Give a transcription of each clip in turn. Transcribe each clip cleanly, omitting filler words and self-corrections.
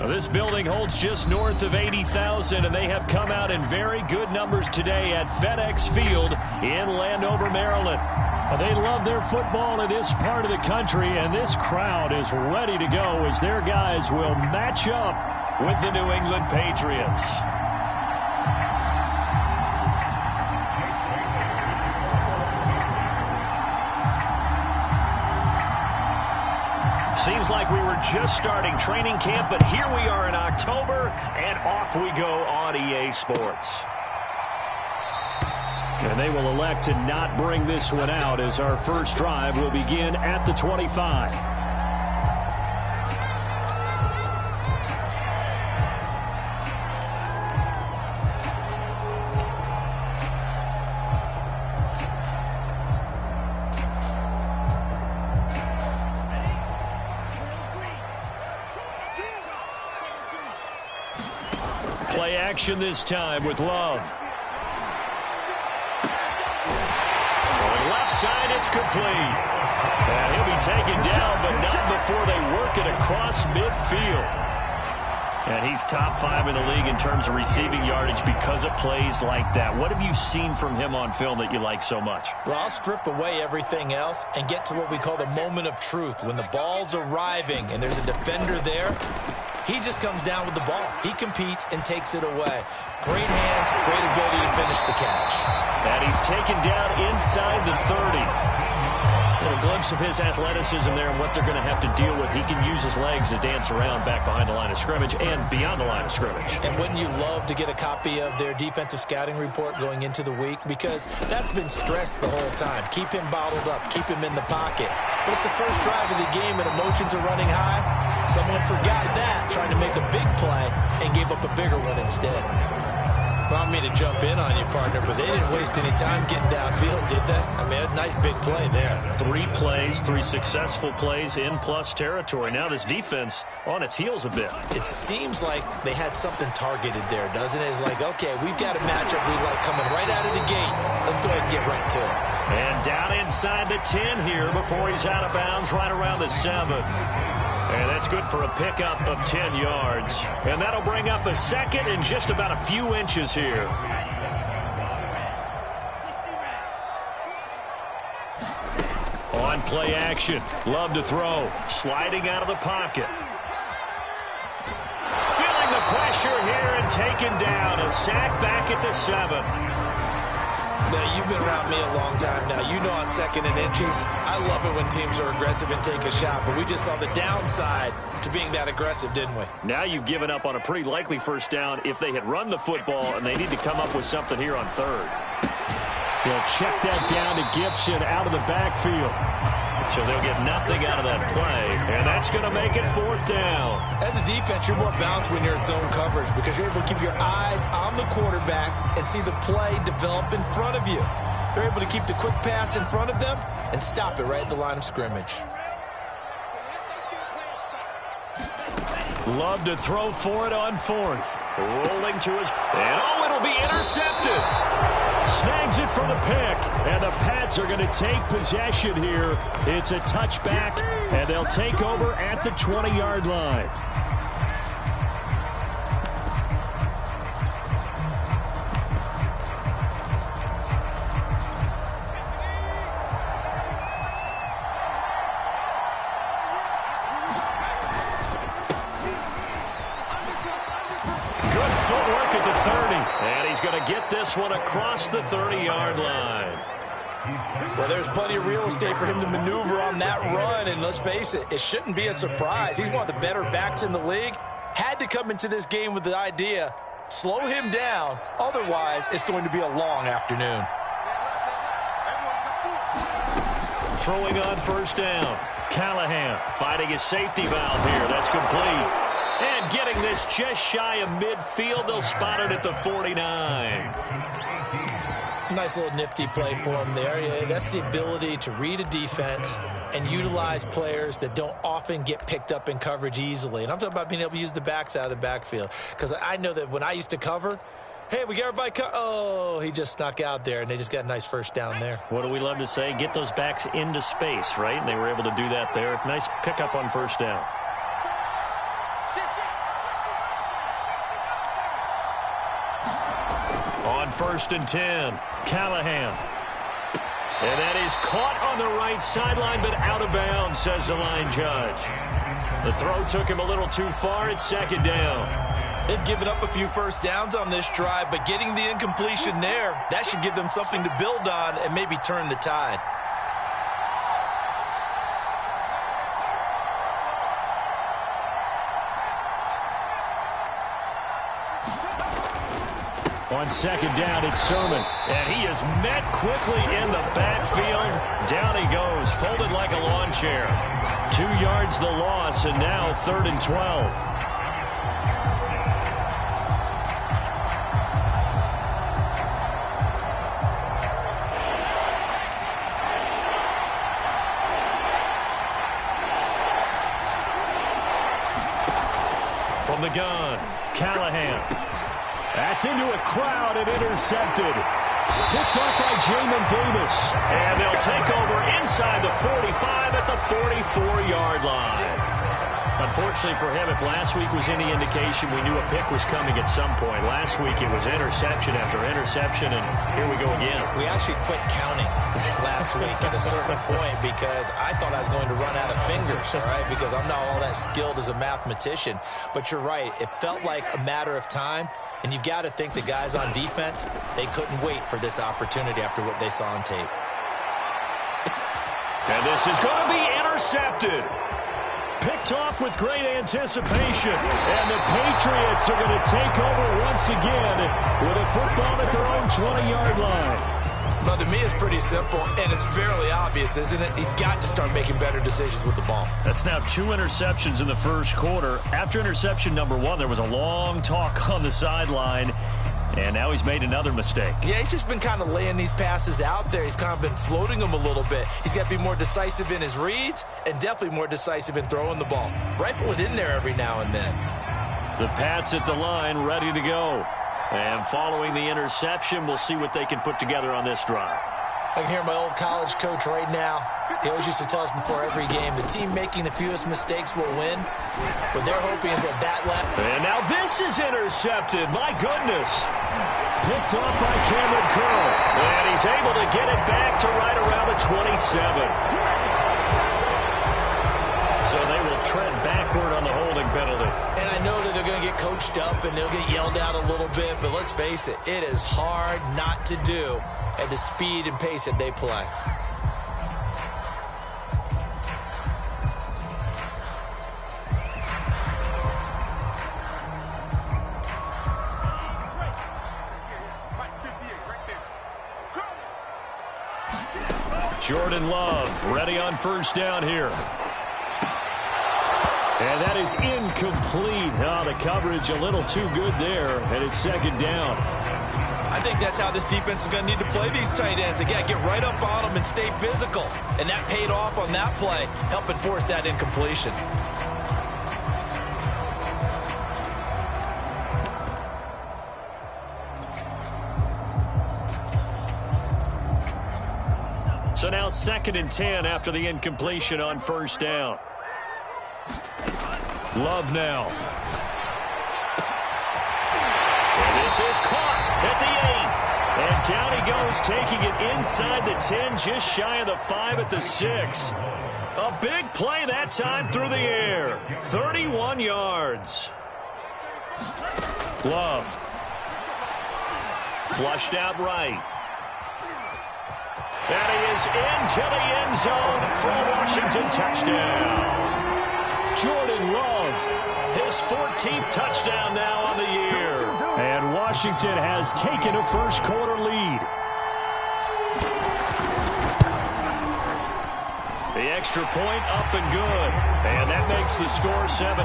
This building holds just north of 80,000, and they have come out in very good numbers today at FedEx Field in Landover, Maryland. They love their football in this part of the country, and this crowd is ready to go as their guys will match up with the New England Patriots. Seems like we were just starting training camp, but here we are in October, and off we go on EA Sports. And they will elect to not bring this one out as our first drive will begin at the 25. Play action this time with Love. Going left side, it's complete. And he'll be taken down, but not before they work it across midfield. And he's top 5 in the league in terms of receiving yardage because of plays like that. What have you seen from him on film that you like so much? Well, I'll strip away everything else and get to what we call the moment of truth. When the ball's arriving and there's a defender there, he just comes down with the ball. He competes and takes it away. Great hands, great ability to finish the catch. And he's taken down inside the 30. A little glimpse of his athleticism there and what they're going to have to deal with. He can use his legs to dance around back behind the line of scrimmage and beyond the line of scrimmage. And wouldn't you love to get a copy of their defensive scouting report going into the week? Because that's been stressed the whole time. Keep him bottled up. Keep him in the pocket. But it's the first drive of the game and emotions are running high. Someone forgot that, trying to make a big play and gave up a bigger one instead. I don't mean to jump in on you, partner, but they didn't waste any time getting downfield, did they? I mean, a nice big play there. 3 plays, 3 successful plays in plus territory. Now this defense on its heels a bit. It seems like they had something targeted there, doesn't it? It's like, okay, we've got a matchup we like coming right out of the gate. Let's go ahead and get right to it. And down inside the 10 here before he's out of bounds right around the 7. And that's good for a pickup of 10 yards. And that'll bring up a second in just about a few inches here. On play action. Love to throw. Sliding out of the pocket. Feeling the pressure here and taken down. A sack back at the 7. Now, you've been around me a long time now. You know on 2nd and inches, I love it when teams are aggressive and take a shot, but we just saw the downside to being that aggressive, didn't we? Now you've given up on a pretty likely first down if they had run the football, and they need to come up with something here on 3rd. He'll check that down to Gibson out of the backfield. So they'll get nothing out of that play, and that's going to make it 4th down. As a defense, you're more balanced when you're in zone coverage because you're able to keep your eyes on the quarterback and see the play develop in front of you. They're able to keep the quick pass in front of them and stop it right at the line of scrimmage. Love to throw for it on 4th. Rolling to his... And oh, it'll be intercepted. Snags it for the pick. And the Pats are going to take possession here. It's a touchback, and they'll take over at the 20-yard line. And he's going to get this one across the 30-yard line. Well, there's plenty of real estate for him to maneuver on that run, and let's face it, it shouldn't be a surprise. He's one of the better backs in the league. Had to come into this game with the idea, slow him down, otherwise it's going to be a long afternoon. Throwing on 1st down. Callahan fighting his safety valve here. That's complete. And getting this just shy of midfield. They'll spot it at the 49. Nice little nifty play for him there. Yeah, that's the ability to read a defense and utilize players that don't often get picked up in coverage easily. And I'm talking about being able to use the backs out of the backfield. Because I know that when I used to cover, hey, we got everybody oh, he just snuck out there, and they just got a nice 1st down there. What do we love to say? Get those backs into space, right? And they were able to do that there. Nice pickup on 1st down. 1st and 10. Callahan. And that is caught on the right sideline, but out of bounds, says the line judge. The throw took him a little too far. It's 2nd down. They've given up a few first downs on this drive, but getting the incompletion there, that should give them something to build on and maybe turn the tide. On 2nd down, it's Sermon. And he is met quickly in the backfield. Down he goes, folded like a lawn chair. 2 yards the loss, and now 3rd and 12. From the gun, Callahan. That's into a crowd and intercepted. Picked off by Jamin Davis. And they'll take over inside the 45 at the 44-yard line. Unfortunately for him, if last week was any indication, we knew a pick was coming at some point. Last week it was interception after interception, and here we go again. We actually quit counting last week at a certain point because I thought I was going to run out of fingers, all right, because I'm not all that skilled as a mathematician. But you're right. It felt like a matter of time. And you've got to think the guys on defense, they couldn't wait for this opportunity after what they saw on tape. And this is going to be intercepted. Picked off with great anticipation. And the Patriots are going to take over once again with a football at their own 20-yard line. Well, to me, it's pretty simple, and it's fairly obvious, isn't it? He's got to start making better decisions with the ball. That's now 2 interceptions in the first quarter. After interception number 1, there was a long talk on the sideline, and now he's made another mistake. Yeah, he's just been kind of laying these passes out there. He's kind of been floating them a little bit. He's got to be more decisive in his reads and definitely more decisive in throwing the ball. Rifle it in there every now and then. The Pats at the line, ready to go. And following the interception, we'll see what they can put together on this drive. I can hear my old college coach right now. He always used to tell us before every game, the team making the fewest mistakes will win. What they're hoping is that left. And now this is intercepted. My goodness. Picked off by Cameron Curl. And he's able to get it back to right around the 27. So they will tread backward on the holding penalty. And I know that they're going to get coached up and they'll get yelled at a little bit, but let's face it, it is hard not to do at the speed and pace that they play. Jordan Love ready on 1st down here. And that is incomplete. Oh, the coverage a little too good there, and it's 2nd down. I think that's how this defense is going to need to play these tight ends. Again, get right up on them and stay physical. And that paid off on that play, helping force that incompletion. So now 2nd and 10 after the incompletion on 1st down. Love now. And this is caught at the 8. And down he goes, taking it inside the 10, just shy of the 5 at the 6. A big play that time through the air. 31 yards. Love. Flushed out right. And he is into the end zone for a Washington touchdown. Jordan Love, his 14th touchdown now on the year. And Washington has taken a first quarter lead. The extra point up and good. And that makes the score 7-0.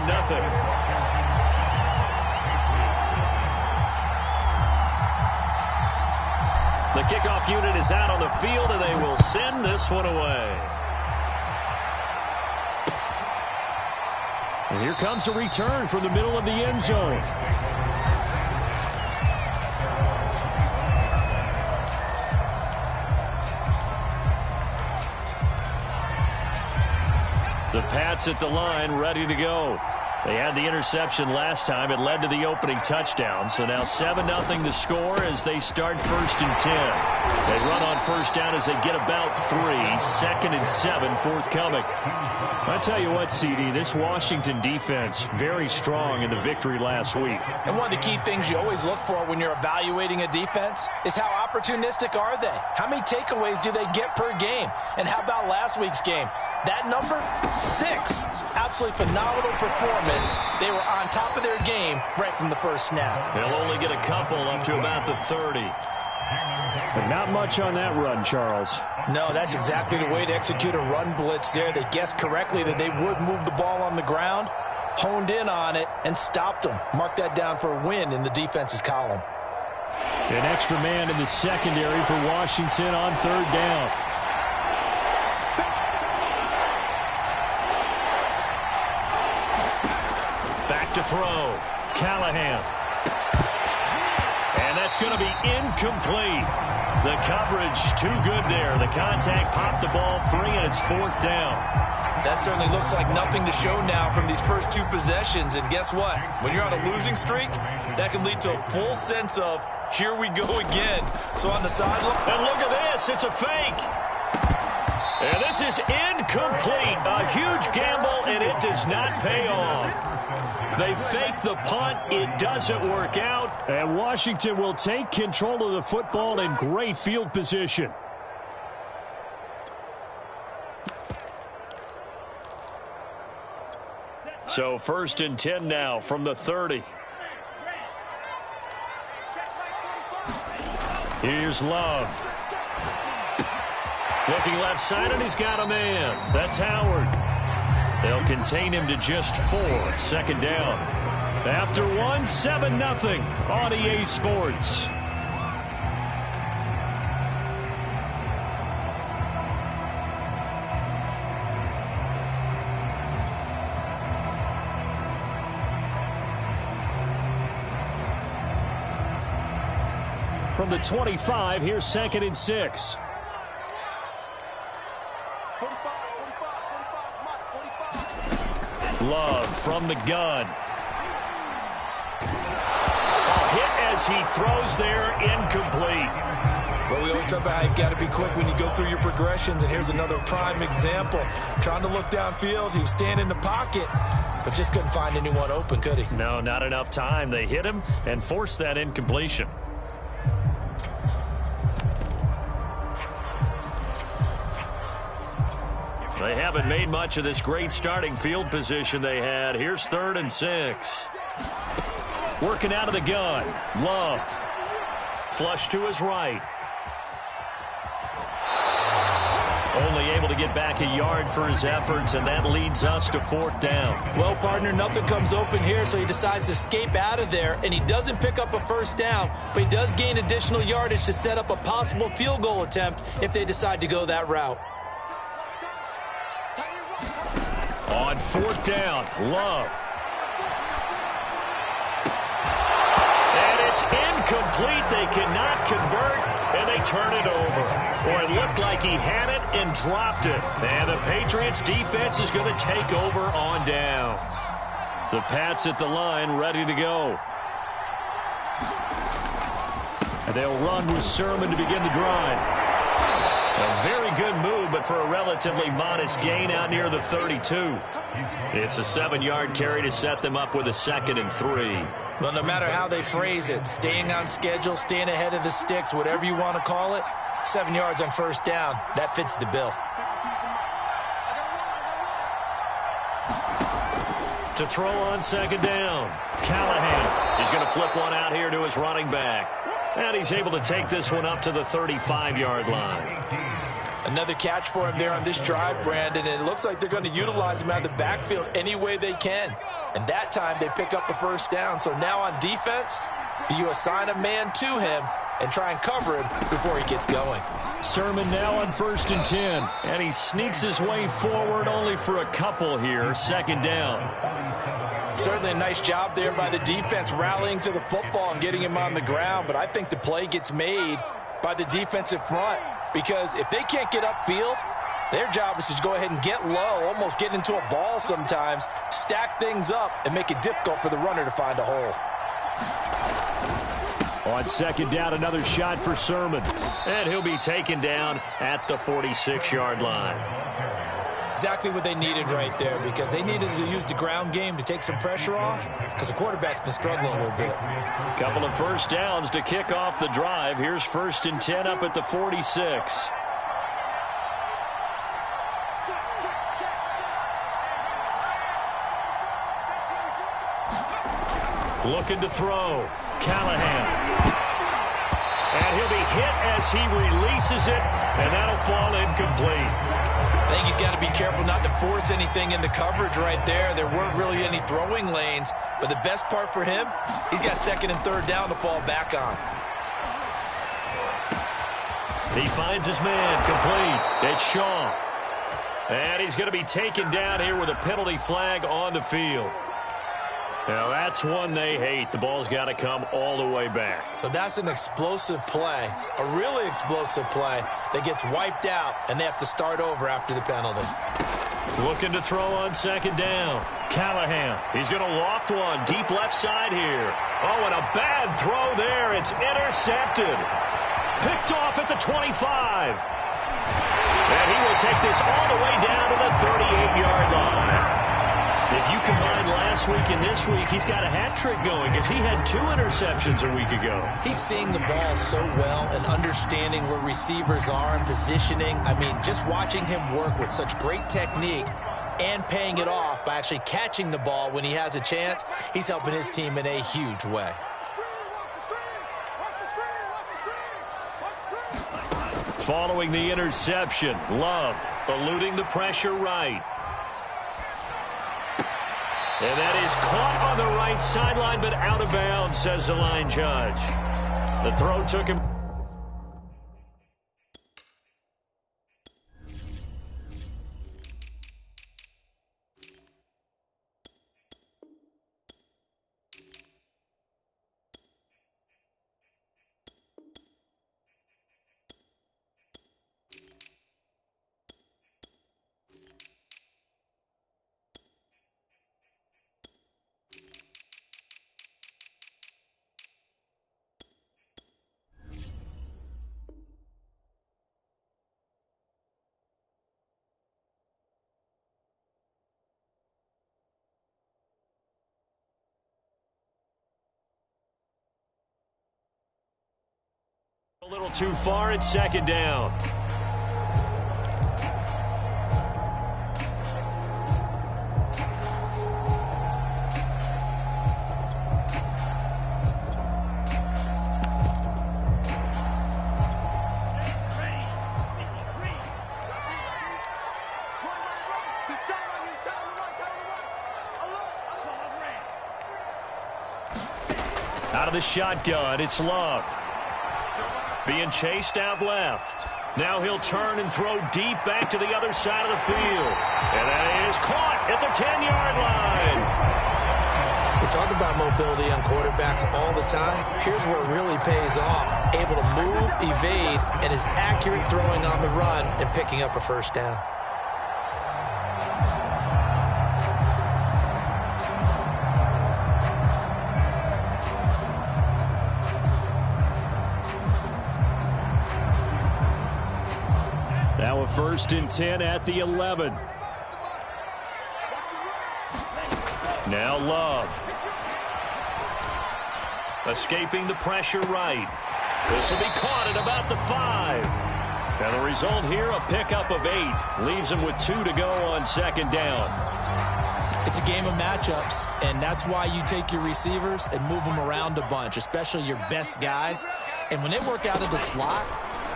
The kickoff unit is out on the field, and they will send this one away. And here comes a return from the middle of the end zone. The Pats at the line, ready to go. They had the interception last time. It led to the opening touchdown. So now 7-0 the score as they start 1st and 10. They run on first down as they get about 3. 2nd and 7 forthcoming. I tell you what, CD, this Washington defense very strong in the victory last week. And one of the key things you always look for when you're evaluating a defense is how opportunistic are they? How many takeaways do they get per game? And how about last week's game? That number, 6. Absolutely phenomenal performance. They were on top of their game right from the first snap. They'll only get a couple up to about the 30. But not much on that run, Charles. No, that's exactly the way to execute a run blitz there. They guessed correctly that they would move the ball on the ground, honed in on it, and stopped them. Mark that down for a win in the defense's column. An extra man in the secondary for Washington on 3rd down. Back to throw. Callahan. And that's going to be incomplete. The coverage too good there. The contact popped the ball free, and it's 4th down. That certainly looks like nothing to show now from these first 2 possessions. And guess what? When you're on a losing streak, that can lead to a full sense of, here we go again. So on the sideline. And look at this. It's a fake. And this is incomplete. A huge gamble, and it does not pay off. They fake the punt. It doesn't work out. And Washington will take control of the football in great field position. So 1st and 10 now from the 30. Here's Love. Looking left side, and he's got a man. That's Howard. They'll contain him to just 4. 2nd down. After 1, 7-0 on EA Sports. From the 25, here's 2nd and 6. Love from the gun. A hit as he throws there, incomplete. Well, we always talk about how you've got to be quick when you go through your progressions, and here's another prime example. Trying to look downfield, he was standing in the pocket, but just couldn't find anyone open, could he? No, not enough time. They hit him and forced that incompletion. They haven't made much of this great starting field position they had. Here's 3rd and 6. Working out of the gun. Love. Flush to his right. Only able to get back a yard for his efforts, and that leads us to 4th down. Well, partner, nothing comes open here, so he decides to escape out of there, and he doesn't pick up a 1st down, but he does gain additional yardage to set up a possible field goal attempt if they decide to go that route. On 4th down, Love. And it's incomplete. They cannot convert, and they turn it over. Or it looked like he had it and dropped it. And the Patriots defense is going to take over on downs. The Pats at the line ready to go. And they'll run with Sermon to begin the drive. A very good move, but for a relatively modest gain out near the 32. It's a 7-yard carry to set them up with a 2nd and 3. Well, no matter how they phrase it, staying on schedule, staying ahead of the sticks, whatever you want to call it, 7 yards on 1st down, that fits the bill. To throw on 2nd down, Callahan. He's going to flip one out here to his running back. And he's able to take this one up to the 35-yard line. Another catch for him there on this drive, Brandon, and it looks like they're going to utilize him out of the backfield any way they can. And that time they pick up a 1st down. So now on defense, do you assign a man to him and try and cover him before he gets going? Sermon now on 1st and 10. And he sneaks his way forward only for a couple here. 2nd down. Certainly a nice job there by the defense rallying to the football and getting him on the ground. But I think the play gets made by the defensive front, because if they can't get upfield, Their job is to go ahead and get low, almost get into a ball sometimes, stack things up, and make it difficult for the runner to find a hole. On second down, another shot for Sermon. And he'll be taken down at the 46-yard line. Exactly what they needed right there, because they needed to use the ground game to take some pressure off, because the quarterback's been struggling a little bit. Couple of first downs to kick off the drive. Here's 1st and 10 up at the 46. Looking to throw. Callahan. And he'll be hit as he releases it, and that'll fall incomplete. I think he's got to be careful not to force anything into coverage right there. There weren't really any throwing lanes, but the best part for him, he's got 2nd and 3rd down to fall back on. He finds his man complete. It's Shaw. And he's going to be taken down here with a penalty flag on the field. Now, that's one they hate. The ball's got to come all the way back. So that's an explosive play, a really explosive play that gets wiped out, and they have to start over after the penalty. Looking to throw on 2nd down. Callahan. He's going to loft one deep left side here. Oh, and a bad throw there. It's intercepted. Picked off at the 25. And he will take this all the way down to the 38-yard line. If you combine last week and this week, he's got a hat trick going because he had 2 interceptions a week ago. He's seeing the ball so well and understanding where receivers are and positioning. I mean, just watching him work with such great technique and paying it off by actually catching the ball when he has a chance, he's helping his team in a huge way. Following the interception, Love eluding the pressure right. And that is caught on the right sideline, but out of bounds, says the line judge. The throw took him. A little too far at 2nd down. Out of the shotgun, it's Love. Being chased out left. Now he'll turn and throw deep back to the other side of the field. And that is caught at the 10-yard line. We talk about mobility on quarterbacks all the time. Here's where it really pays off. Able to move, evade, and is accurate throwing on the run and picking up a 1st down. Now a 1st and 10 at the 11. Now Love. Escaping the pressure right. This will be caught at about the 5. And the result here, a pickup of 8. Leaves him with 2 to go on 2nd down. It's a game of matchups, and that's why you take your receivers and move them around a bunch, especially your best guys. And when they work out of the slot,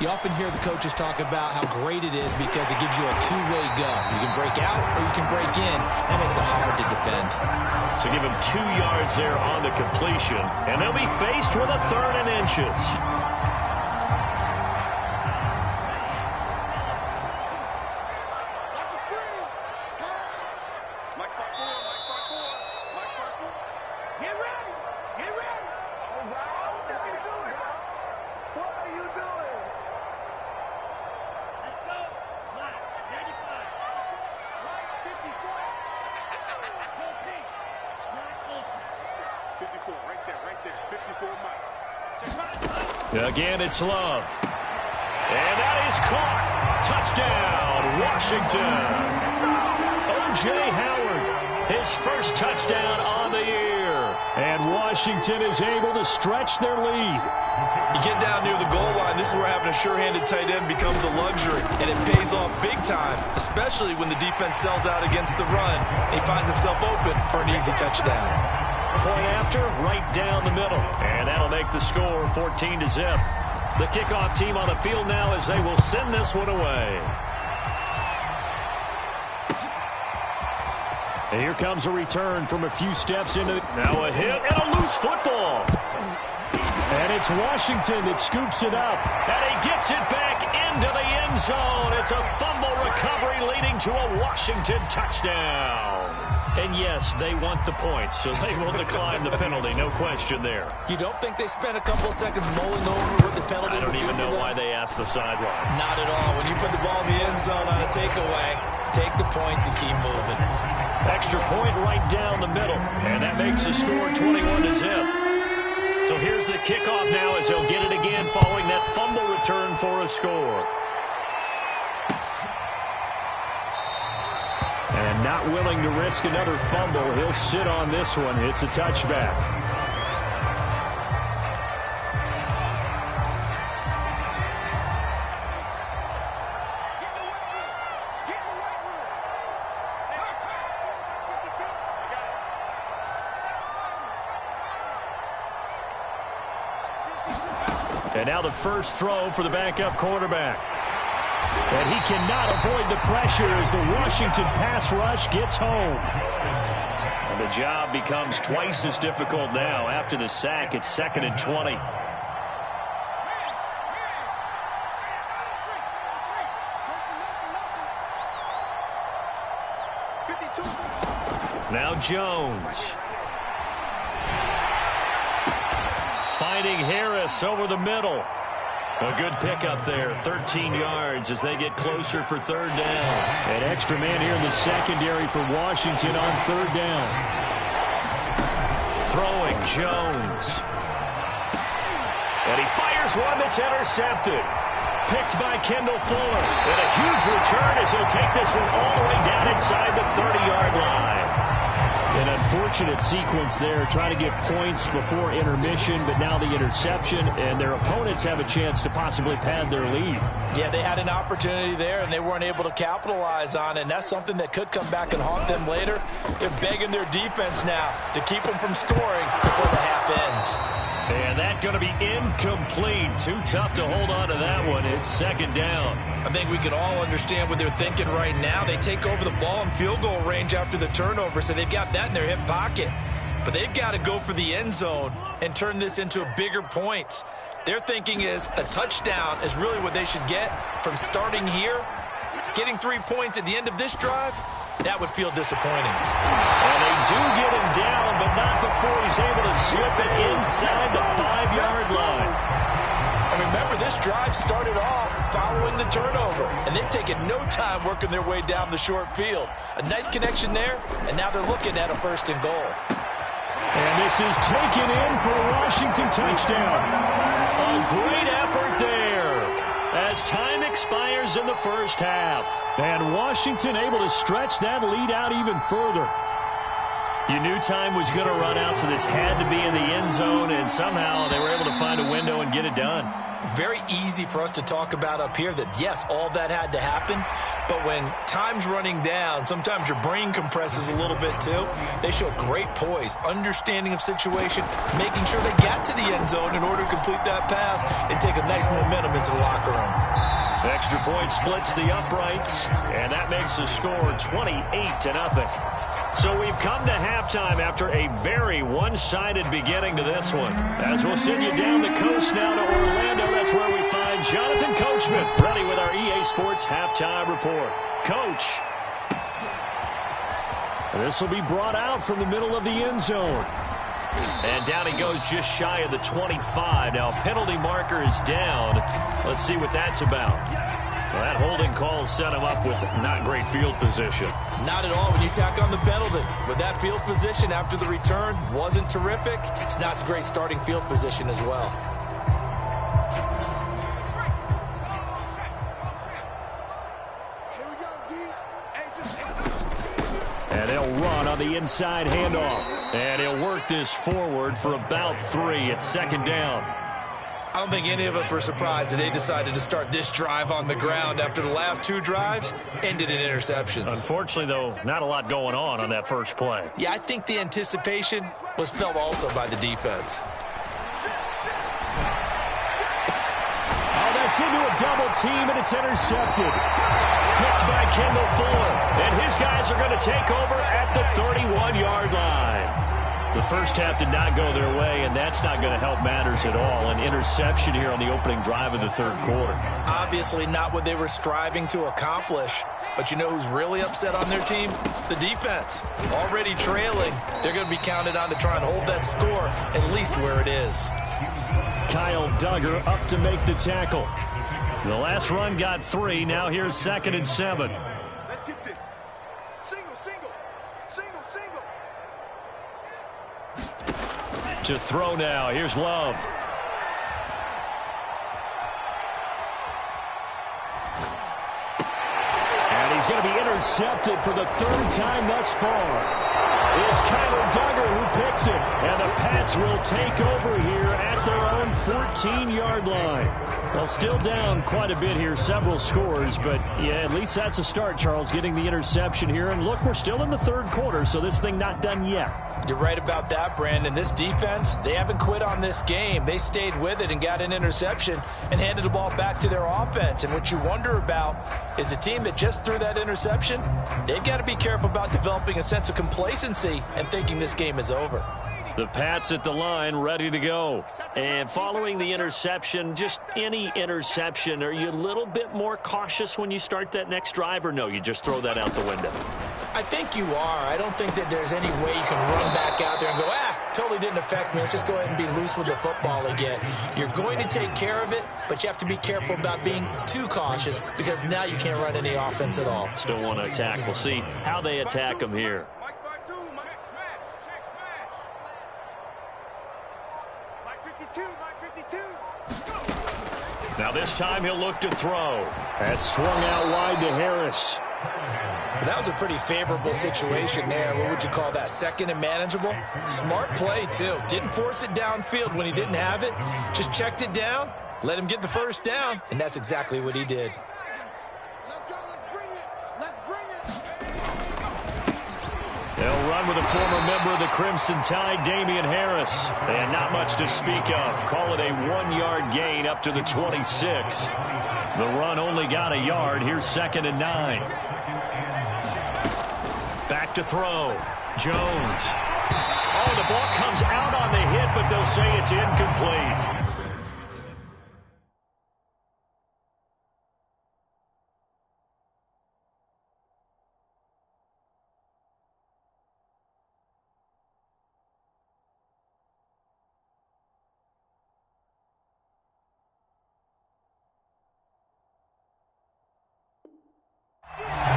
you often hear the coaches talk about how great it is because it gives you a 2-way go. You can break out or you can break in. That makes it hard to defend. So give him 2 yards there on the completion, and they'll be faced with a 3rd and inches. 54, right there, 54 miles. Again, it's Love. And that is caught. Touchdown, Washington. O.J. Howard, his first touchdown on the year. And Washington is able to stretch their lead. You get down near the goal line, this is where having a sure-handed tight end becomes a luxury, and it pays off big time, especially when the defense sells out against the run, and he finds himself open for an easy touchdown. Point after, right down the middle. And that'll make the score 14-0. The kickoff team on the field now as they will send this one away. And here comes a return from a few steps into. Now a hit and a loose football. And it's Washington that scoops it up. And he gets it back into the end zone. It's a fumble recovery leading to a Washington touchdown. And yes, they want the points, so they will decline the penalty. No question there. You don't think they spent a couple of seconds mulling over what the penalty I don't would even do know for why them? they asked the sideline. Not at all. When you put the ball in the end zone on a takeaway, take the points and keep moving. Extra point right down the middle. And that makes the score 21-0. So here's the kickoff now as they'll get it again following that fumble return for a score. And not willing to risk another fumble, he'll sit on this one. It's a touchback. And now the first throw for the backup quarterback. And he cannot avoid the pressure as the Washington pass rush gets home. And the job becomes twice as difficult now. After the sack, it's 2nd and 20. Now Jones. Finding Harris over the middle. A good pickup there, 13 yards as they get closer for 3rd down. An extra man here in the secondary for Washington on 3rd down. Throwing Jones. And he fires one that's intercepted. Picked by Kendall Fuller. And a huge return as he'll take this one all the way down inside the 30-yard line. An unfortunate sequence there, trying to get points before intermission, but now the interception, and their opponents have a chance to possibly pad their lead. Yeah, they had an opportunity there, and they weren't able to capitalize on it, and that's something that could come back and haunt them later. They're begging their defense now to keep them from scoring before the half ends. And that's going to be incomplete. Too tough to hold on to that one. It's 2nd down. I think we can all understand what they're thinking right now. They take over the ball in field goal range after the turnover, so they've got that in their hip pocket. But they've got to go for the end zone and turn this into a bigger points. Their thinking is a touchdown is really what they should get from starting here. Getting 3 points at the end of this drive, that would feel disappointing. And they do get him down, but not before he's able to slip it inside the 5-yard line. And remember, this drive started off following the turnover, and they've taken no time working their way down the short field. A nice connection there, and now they're looking at a 1st and goal. And this is taken in for a Washington touchdown. A great effort there as time expires in the 1st half. And Washington able to stretch that lead out even further. You knew time was going to run out, so this had to be in the end zone, and somehow they were able to find a window and get it done. Very easy for us to talk about up here that, yes, all that had to happen, but when time's running down, sometimes your brain compresses a little bit too. They show great poise, understanding of situation, making sure they got to the end zone in order to complete that pass and take a nice momentum into the locker room. Extra point splits the uprights, and that makes the score 28-0. So we've come to halftime after a very one-sided beginning to this one. As we'll send you down the coast now to Orlando, that's where we find Jonathan Coachman, ready with our EA Sports Halftime Report. Coach. This will be brought out from the middle of the end zone. And down he goes just shy of the 25. Now, penalty marker is down. Let's see what that's about. That holding call set him up with not great field position. Not at all when you tack on the penalty. With that field position after the return wasn't terrific, it's not a great starting field position as well. And they'll run on the inside handoff. And he'll work this forward for about 3. It's second down. I don't think any of us were surprised that they decided to start this drive on the ground after the last 2 drives ended in interceptions. Unfortunately, though, not a lot going on that first play. Yeah, I think the anticipation was felt also by the defense. Oh, that's into a double team, and it's intercepted. Picked by Kendall Fuller. And his guys are going to take over at the 31-yard line. The first half did not go their way, and that's not going to help matters at all. An interception here on the opening drive of the third quarter. Obviously not what they were striving to accomplish. But you know who's really upset on their team? The defense. Already trailing. They're going to be counted on to try and hold that score at least where it is. Kyle Duggar up to make the tackle. The last run got 3. Now here's 2nd and 7. Let's get this. Single, single. Single, single. To throw now. Here's Love. And he's going to be intercepted for the 3rd time thus far. It's Kyle Duggar who picks it. And the Pats will take over here at their own 14-yard line. Well, still down quite a bit here, several scores, but yeah, at least that's a start, Charles, getting the interception here. And look, we're still in the third quarter, so this thing not done yet. You're right about that, Brandon. This defense, they haven't quit on this game. They stayed with it and got an interception and handed the ball back to their offense. And what you wonder about is a team that just threw that interception, they've got to be careful about developing a sense of complacency and thinking this game is over. The Pats at the line, ready to go. And following the interception, just any interception, are you a little bit more cautious when you start that next drive, or no, you just throw that out the window? I think you are. I don't think that there's any way you can run back out there and go, totally didn't affect me. Let's just go ahead and be loose with the football again. You're going to take care of it, but you have to be careful about being too cautious because now you can't run any offense at all. Still want to attack. We'll see how they attack them here. Now this time he'll look to throw. That's swung out wide to Harris. That was a pretty favorable situation there. What would you call that? 2nd and manageable? Smart play, too. Didn't force it downfield when he didn't have it. Just checked it down, let him get the first down, and that's exactly what he did. Let's go. Let's bring it. Let's bring it. They'll run with a former member of the Crimson Tide, Damian Harris. And not much to speak of. Call it a 1-yard gain up to the 26. The run only got a yard. Here's 2nd and 9. Back to throw. Jones. Oh, the ball comes out on the hit, but they'll say it's incomplete.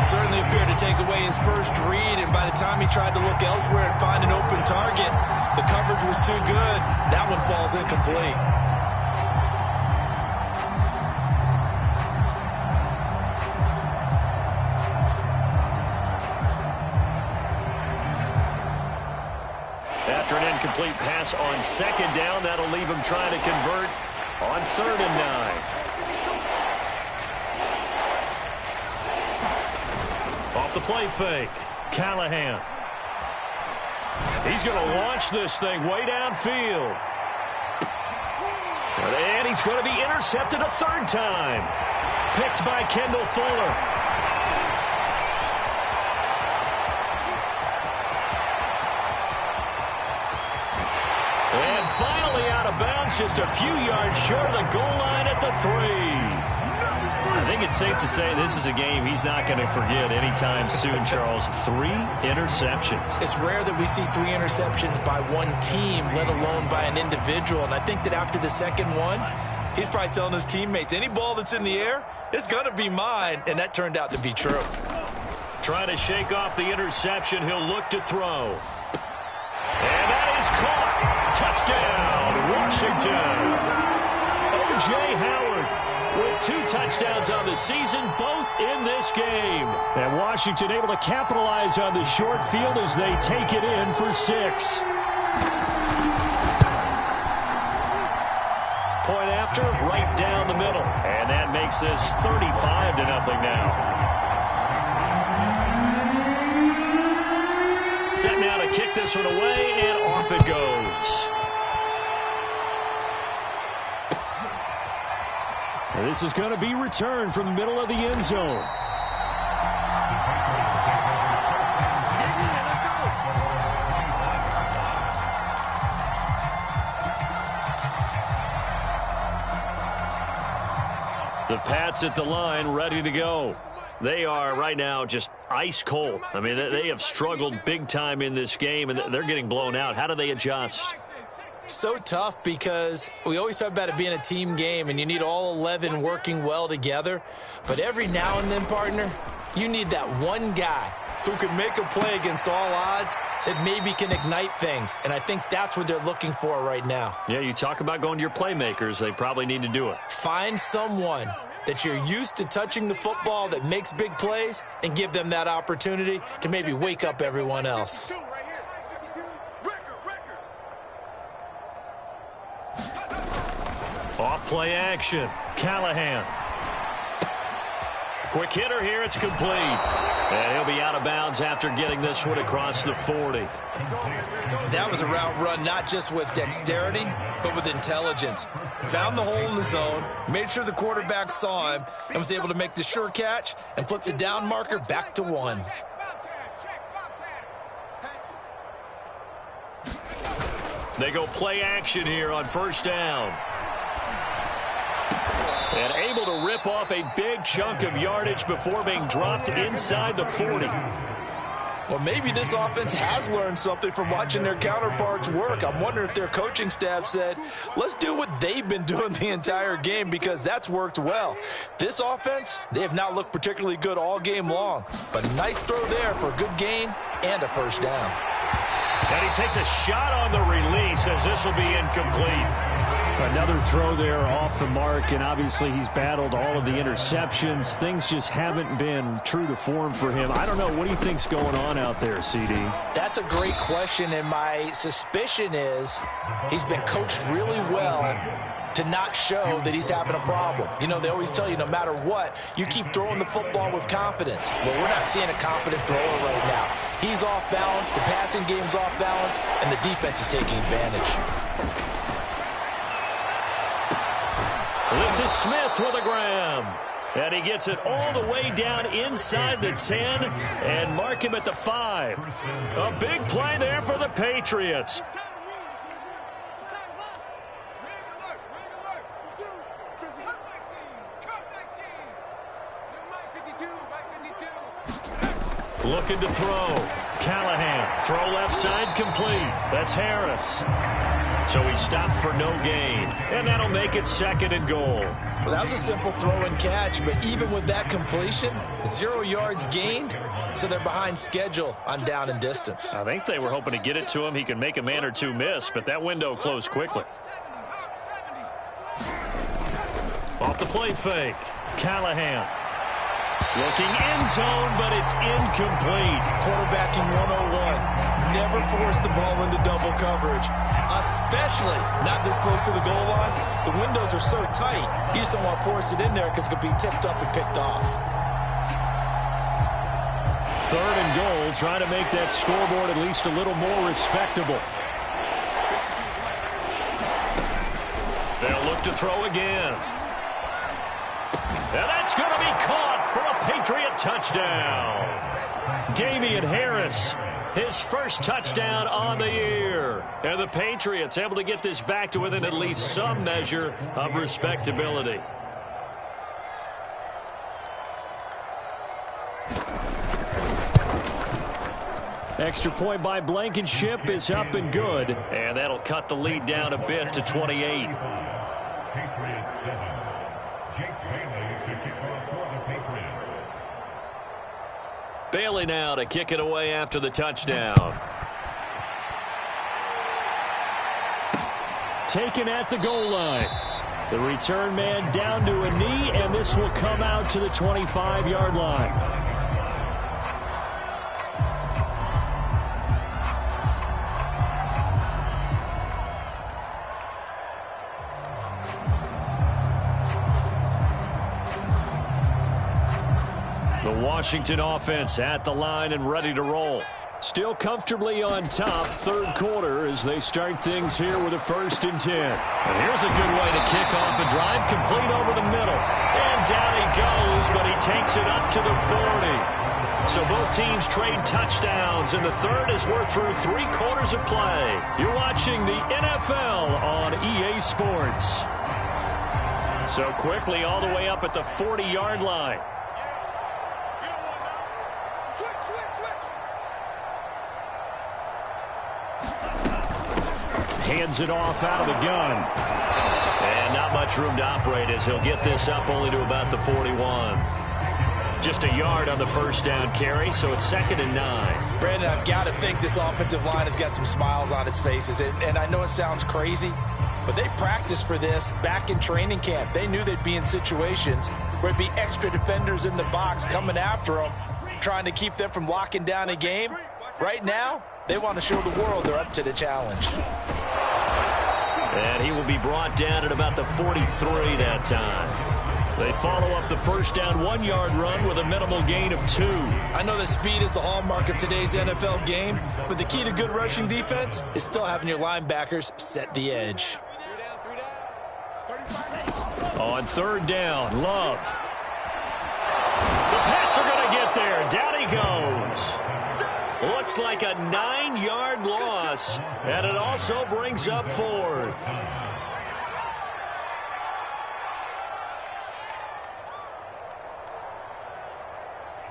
Certainly appeared to take away his first read, and by the time he tried to look elsewhere and find an open target, the coverage was too good. That one falls incomplete. After an incomplete pass on 2nd down, that'll leave him trying to convert on 3rd and 9. Off the play fake, Callahan. He's going to launch this thing way downfield. And he's going to be intercepted a 3rd time. Picked by Kendall Fuller. And finally out of bounds, just a few yards short of the goal line at the 3. I think it's safe to say this is a game he's not going to forget anytime soon, Charles. 3 interceptions. It's rare that we see 3 interceptions by one team, let alone by an individual. And I think that after the second one, He's probably telling his teammates, any ball that's in the air, it's going to be mine, and that turned out to be true. Trying to shake off the interception. He'll look to throw. And that is caught. Touchdown, Washington. O.J. Howard with 2 touchdowns on the season, both in this game. And Washington able to capitalize on the short field as they take it in for 6. Point after, right down the middle. And that makes this 35-0 now. Set now to kick this one away, and off it goes. And this is going to be returned from the middle of the end zone. The Pats at the line, ready to go. They are right now just ice cold. I mean, they have struggled big time in this game, and they're getting blown out. How do they adjust? So tough because we always talk about it being a team game, and you need all 11 working well together. But every now and then, partner, you need that one guy who can make a play against all odds that maybe can ignite things. And I think that's what they're looking for right now. Yeah, you talk about going to your playmakers. They probably need to do it. Find someone that you're used to touching the football that makes big plays and give them that opportunity to maybe wake up everyone else. Off play action. Callahan. Quick hitter here. It's complete. And he'll be out of bounds after getting this one across the 40. That was a route run not just with dexterity, but with intelligence. Found the hole in the zone, made sure the quarterback saw him, and was able to make the sure catch and flip the down marker back to 1. They go play action here on first down. And able to rip off a big chunk of yardage before being dropped inside the 40. Well, maybe this offense has learned something from watching their counterparts work. I'm wondering if their coaching staff said, let's do what they've been doing the entire game, because that's worked well. This offense, they have not looked particularly good all game long. But a nice throw there for a good gain and a first down. And he takes a shot on the release as this will be incomplete. Another throw there off the mark, and obviously he's battled all of the interceptions. Things just haven't been true to form for him. I don't know. What do you think's going on out there, CD? That's a great question, and my suspicion is he's been coached really well to not show that he's having a problem. You know, they always tell you no matter what, you keep throwing the football with confidence. Well, we're not seeing a confident thrower right now. He's off balance, the passing game's off balance, and the defense is taking advantage. This is Smith with a grab. And he gets it all the way down inside the 10 and mark him at the 5. A big play there for the Patriots. Looking to throw. Callahan. Throw left side complete. That's Harris. So he stopped for no gain. And that'll make it 2nd and goal. Well, that was a simple throw and catch, but even with that completion, 0 yards gained, so they're behind schedule on down and distance. I think they were hoping to get it to him. He could make a man or two miss, but that window closed quickly. Off the play fake. Callahan. Looking end zone, but it's incomplete. Quarterbacking 101. Never force the ball into double coverage, especially not this close to the goal line. The windows are so tight, you just don't want to force it in there because it could be tipped up and picked off. 3rd and goal, trying to make that scoreboard at least a little more respectable. They'll look to throw again. And that's going to be caught for a Patriot touchdown. Damian Harris, his first touchdown on the year. And the Patriots able to get this back to within at least some measure of respectability. Extra point by Blankenship is up and good. And that'll cut the lead down a bit to 28. Patriots 7. Jake Bailey to kick off for the Patriots. Bailey now to kick it away after the touchdown. Taken at the goal line. The return man down to a knee, and this will come out to the 25-yard line. The Washington offense at the line and ready to roll. Still comfortably on top, third quarter, as they start things here with a 1st and 10. And here's a good way to kick off a drive, complete over the middle. And down he goes, but he takes it up to the 40. So both teams trade touchdowns, and the third as we're through 3 quarters of play. You're watching the NFL on EA Sports. So quickly all the way up at the 40-yard line. Hands it off out of the gun. And not much room to operate as he'll get this up only to about the 41. Just a yard on the first down carry, so it's 2nd and 9. Brandon, I've got to think this offensive line has got some smiles on its faces. And I know it sounds crazy, but they practiced for this back in training camp. They knew they'd be in situations where it'd be extra defenders in the box coming after them, trying to keep them from locking down a game. Right now, they want to show the world they're up to the challenge. And he will be brought down at about the 43 that time. They follow up the first down 1-yard run with a minimal gain of 2. I know that speed is the hallmark of today's NFL game, but the key to good rushing defense is still having your linebackers set the edge. On 3rd down, Love. The Pats are going to get there. Down he goes. Looks like a 9-yard loss, and it also brings up 4th.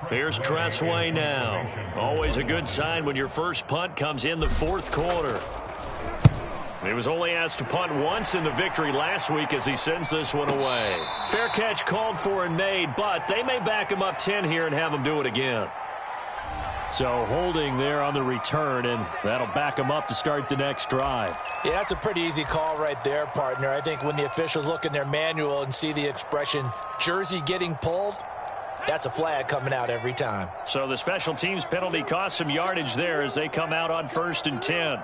Here's Tressway now. Always a good sign when your first punt comes in the 4th quarter. He was only asked to punt once in the victory last week as he sends this one away. Fair catch called for and made, but they may back him up 10 here and have him do it again. So holding there on the return, and that'll back them up to start the next drive. Yeah, that's a pretty easy call right there, partner. I think when the officials look in their manual and see the expression jersey getting pulled, that's a flag coming out every time. So the special teams penalty cost some yardage there as they come out on 1st and 10.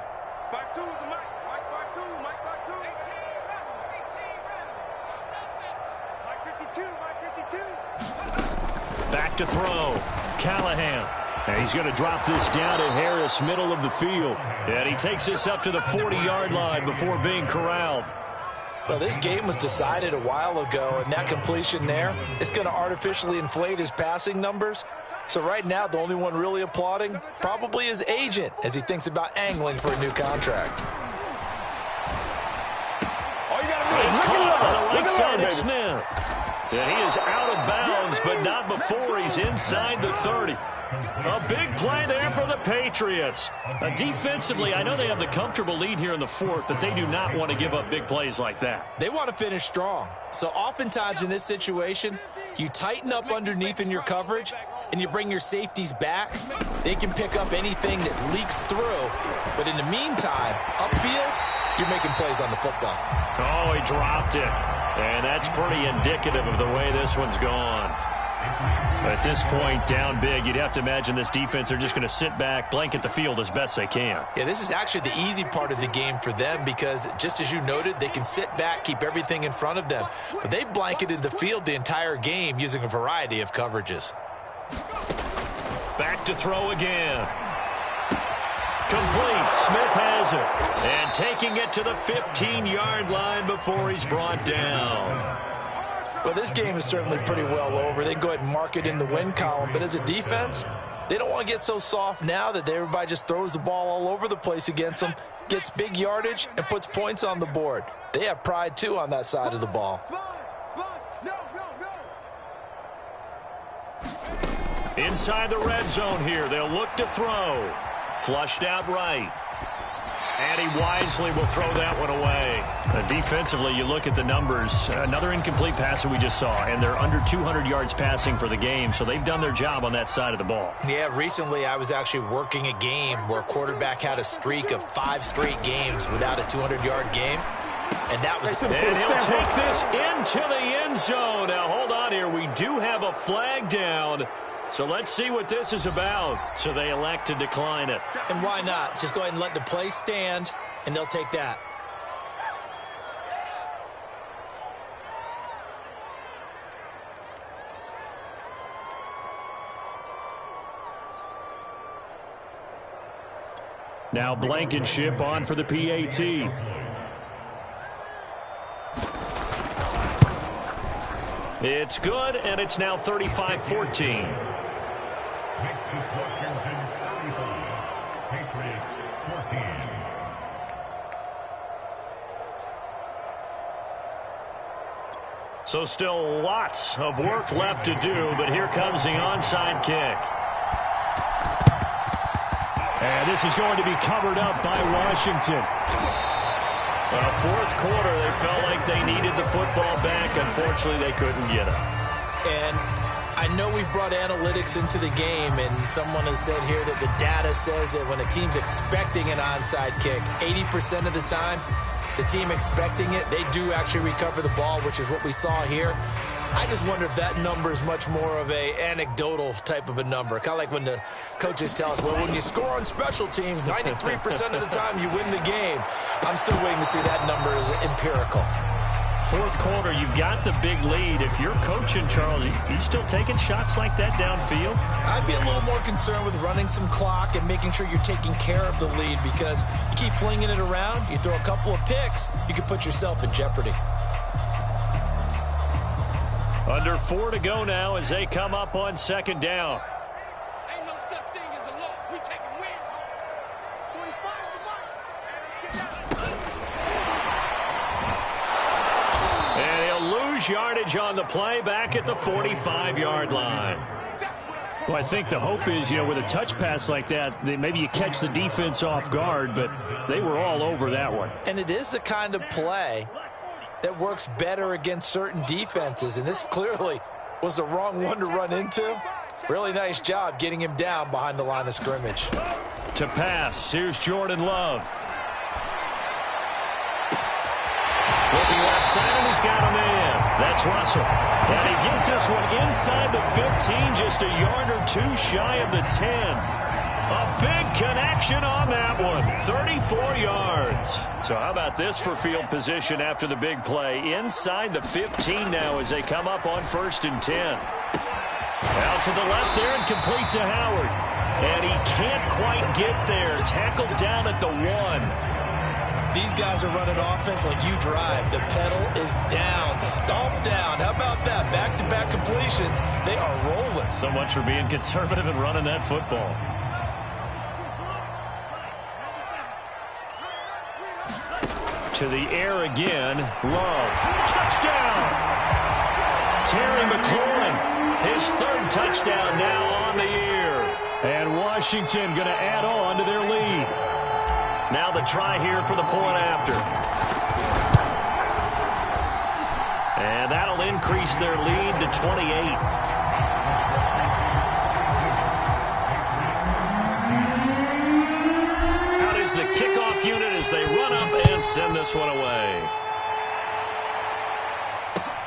Back to throw. Callahan. And he's going to drop this down to Harris, middle of the field. And he takes this up to the 40-yard line before being corralled. Well, this game was decided a while ago, and that completion there is going to artificially inflate his passing numbers. So right now, the only one really applauding probably his agent as he thinks about angling for a new contract. All you got to do It's is caught on the right side baby. at Smith. And he is out of bounds, but not before he's inside the 30. A big play there for the Patriots. Defensively, I know they have the comfortable lead here in the 4th, but they do not want to give up big plays like that. They want to finish strong. So oftentimes in this situation, you tighten up underneath in your coverage, and you bring your safeties back. They can pick up anything that leaks through. But in the meantime, upfield, you're making plays on the football. Oh, he dropped it. And that's pretty indicative of the way this one's gone. At this point, down big, you'd have to imagine this defense are just going to sit back, blanket the field as best they can. Yeah, this is actually the easy part of the game for them because, just as you noted, they can sit back, keep everything in front of them. But they blanketed the field the entire game using a variety of coverages. Back to throw again. Complete. Smith has it. And taking it to the 15-yard line before he's brought down. Well, this game is certainly pretty well over. They can go ahead and mark it in the win column. But as a defense, they don't want to get so soft now that everybody just throws the ball all over the place against them, gets big yardage, and puts points on the board. They have pride, too, on that side of the ball. Inside the red zone here. They'll look to throw. Flushed out right. And he wisely will throw that one away. Defensively, you look at the numbers. Another incomplete pass that we just saw, and they're under 200 yards passing for the game, so they've done their job on that side of the ball. Yeah, recently I was actually working a game where a quarterback had a streak of 5 straight games without a 200-yard game, and that was... And he'll take this into the end zone. Now, hold on here. We do have a flag down. So let's see what this is about. So they elect to decline it. And why not? Just go ahead and let the play stand, and they'll take that. Now Blankenship on for the PAT. It's good, and it's now 35-14. Next is Washington 35, Patriots 14. So still lots of work left to do, but here comes the onside kick. And this is going to be covered up by Washington. Fourth quarter, they felt like they needed the football back. Unfortunately, they couldn't get it. And I know we've brought analytics into the game, and someone has said here that the data says that when a team's expecting an onside kick, 80% of the time, the team expecting it, they do actually recover the ball, which is what we saw here. I just wonder if that number is much more of a anecdotal type of a number. Kind of like when the coaches tell us, well, when you score on special teams, 93% of the time you win the game. I'm still waiting to see that number as empirical. Fourth quarter, you've got the big lead. If you're coaching, Charles, you still taking shots like that downfield? I'd be a little more concerned with running some clock and making sure you're taking care of the lead, because you keep flinging it around, you throw a couple of picks, you could put yourself in jeopardy. Under 4 to go now as they come up on second down. Ain't no such thing as a loss. We taking wins home. 25 the mark. And he'll lose yardage on the play back at the 45-yard line. Well, I think the hope is, with a touch pass like that, maybe you catch the defense off guard, but they were all over that one. And it is the kind of play that works better against certain defenses, and this clearly was the wrong one to run into. Really nice job getting him down behind the line of scrimmage. To pass, here's Jordan Love. Looking left side, and he's got a man. That's Russell. And he gets this one inside the 15, just a yard or two shy of the 10. A big connection on that one. 34 yards. So how about this for field position after the big play? Inside the 15 now as they come up on 1st and 10. Out to the left there and complete to Howard. And he can't quite get there. Tackled down at the 1. These guys are running offense like you drive. The pedal is down, stomped down. How about that? Back-to-back completions. They are rolling. So much for being conservative and running that football. To the air again. Love. Touchdown! Terry McLaurin. His 3rd touchdown now on the year. And Washington going to add on to their lead. Now the try here for the point after. And that'll increase their lead to 28. The kickoff unit as they run up and send this one away.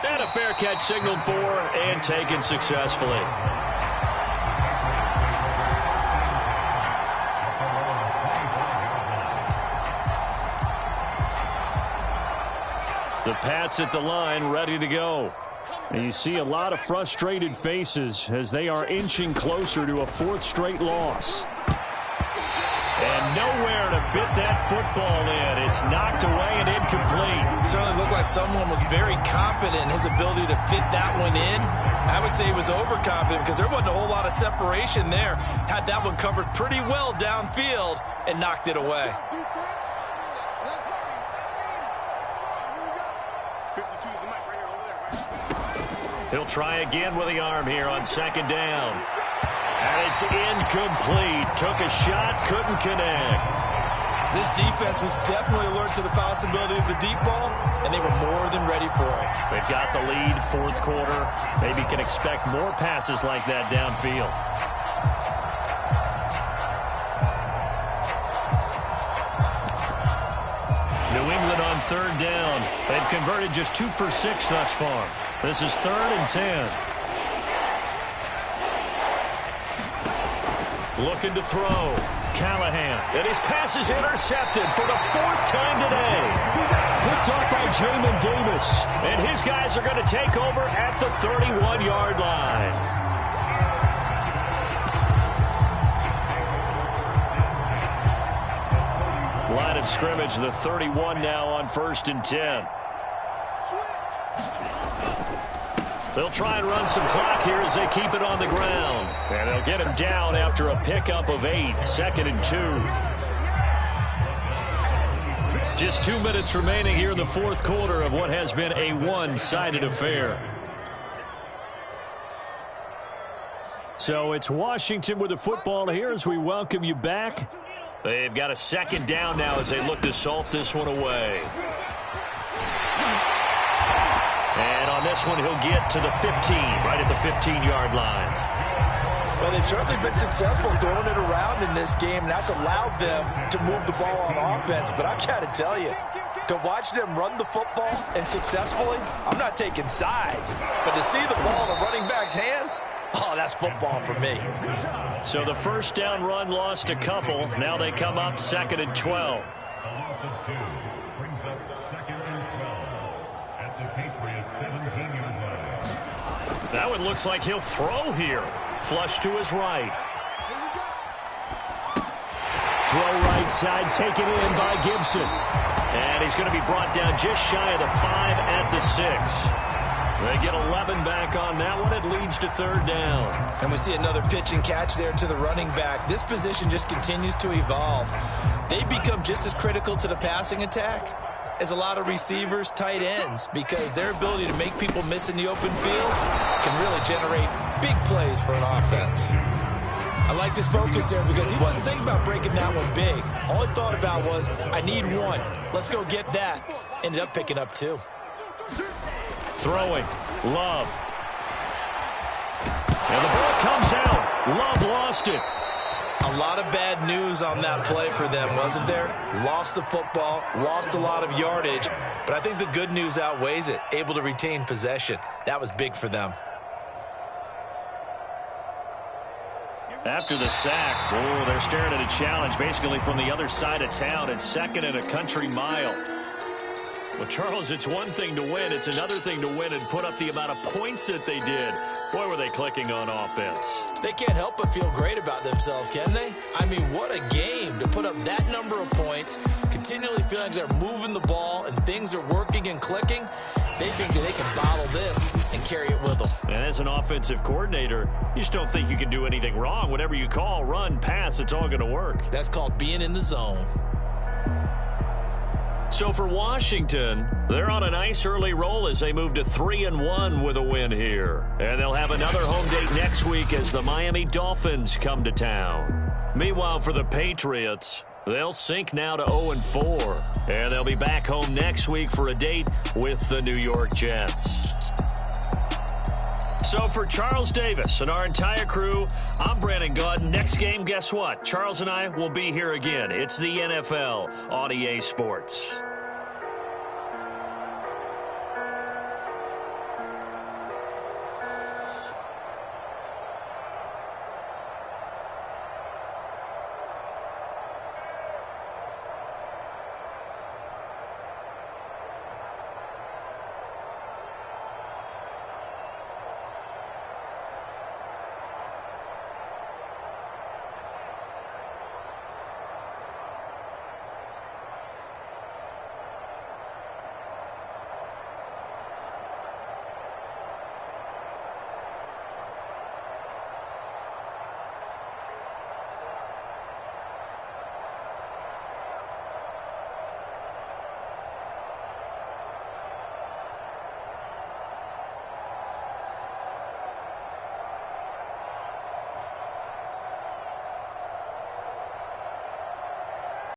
And a fair catch signaled for and taken successfully. The Pats at the line ready to go. And you see a lot of frustrated faces as they are inching closer to a 4th straight loss. And nowhere to fit that football in. It's knocked away and incomplete. Certainly looked like someone was very confident in his ability to fit that one in. I would say he was overconfident because there wasn't a whole lot of separation there. Had that one covered pretty well downfield and knocked it away. He'll try again with the arm here on 2nd down. And it's incomplete. Took a shot, couldn't connect. This defense was definitely alert to the possibility of the deep ball, and they were more than ready for it. They've got the lead, fourth quarter. Maybe can expect more passes like that downfield. New England on third down. They've converted just 2 for 6 thus far. This is 3rd and 10. Looking to throw. Callahan. And his pass is intercepted for the 4th time today. Picked off by Jamin Davis. And his guys are going to take over at the 31-yard line. Line of scrimmage, the 31 now on 1st and 10. They'll try and run some clock here as they keep it on the ground. And they'll get him down after a pickup of 8, 2nd and 2. Just 2 minutes remaining here in the fourth quarter of what has been a one-sided affair. So it's Washington with the football here as we welcome you back. They've got a 2nd down now as they look to salt this one away. And on this one, he'll get to the 15, right at the 15-yard line. Well, they've certainly been successful throwing it around in this game, and that's allowed them to move the ball on offense. But I've got to tell you, to watch them run the football and successfully, I'm not taking sides. But to see the ball in the running back's hands, oh, that's football for me. So the first down run lost a couple. Now they come up 2nd and 12. A loss of 2 brings up 2nd and 12 at the Patriots 17-yard line. That one looks like he'll throw here. Flush to his right. Throw right side, taken in by Gibson. And he's going to be brought down just shy of the 5 at the 6. They get 11 back on that one. It leads to 3rd down. And we see another pitch and catch there to the running back. This position just continues to evolve. They become just as critical to the passing attack as a lot of receivers, tight ends, because their ability to make people miss in the open field can really generate big plays for an offense. I like this focus there because he wasn't thinking about breaking that one big. All he thought about was, I need 1. Let's go get that. Ended up picking up 2. Throwing. Love. And the ball comes out. Love lost it. A lot of bad news on that play for them, wasn't there? Lost the football, lost a lot of yardage, but I think the good news outweighs it. Able to retain possession. That was big for them. After the sack, oh, they're staring at a challenge basically from the other side of town. It's 2nd and a country mile. Well, Charles, it's one thing to win. It's another thing to win and put up the amount of points that they did. Boy, were they clicking on offense. They can't help but feel great about themselves, can they? I mean, what a game to put up that number of points, continually feeling like they're moving the ball and things are working and clicking. They think that they can bottle this and carry it with them. And as an offensive coordinator, you just don't think you can do anything wrong. Whatever you call, run, pass, it's all going to work. That's called being in the zone. So for Washington, they're on a nice early roll as they move to 3-1 with a win here. And they'll have another home date next week as the Miami Dolphins come to town. Meanwhile, for the Patriots, they'll sink now to 0-4. And they'll be back home next week for a date with the New York Jets. So for Charles Davis and our entire crew, I'm Brandon Gaudin. Next game, guess what? Charles and I will be here again. It's the NFL on EA Sports.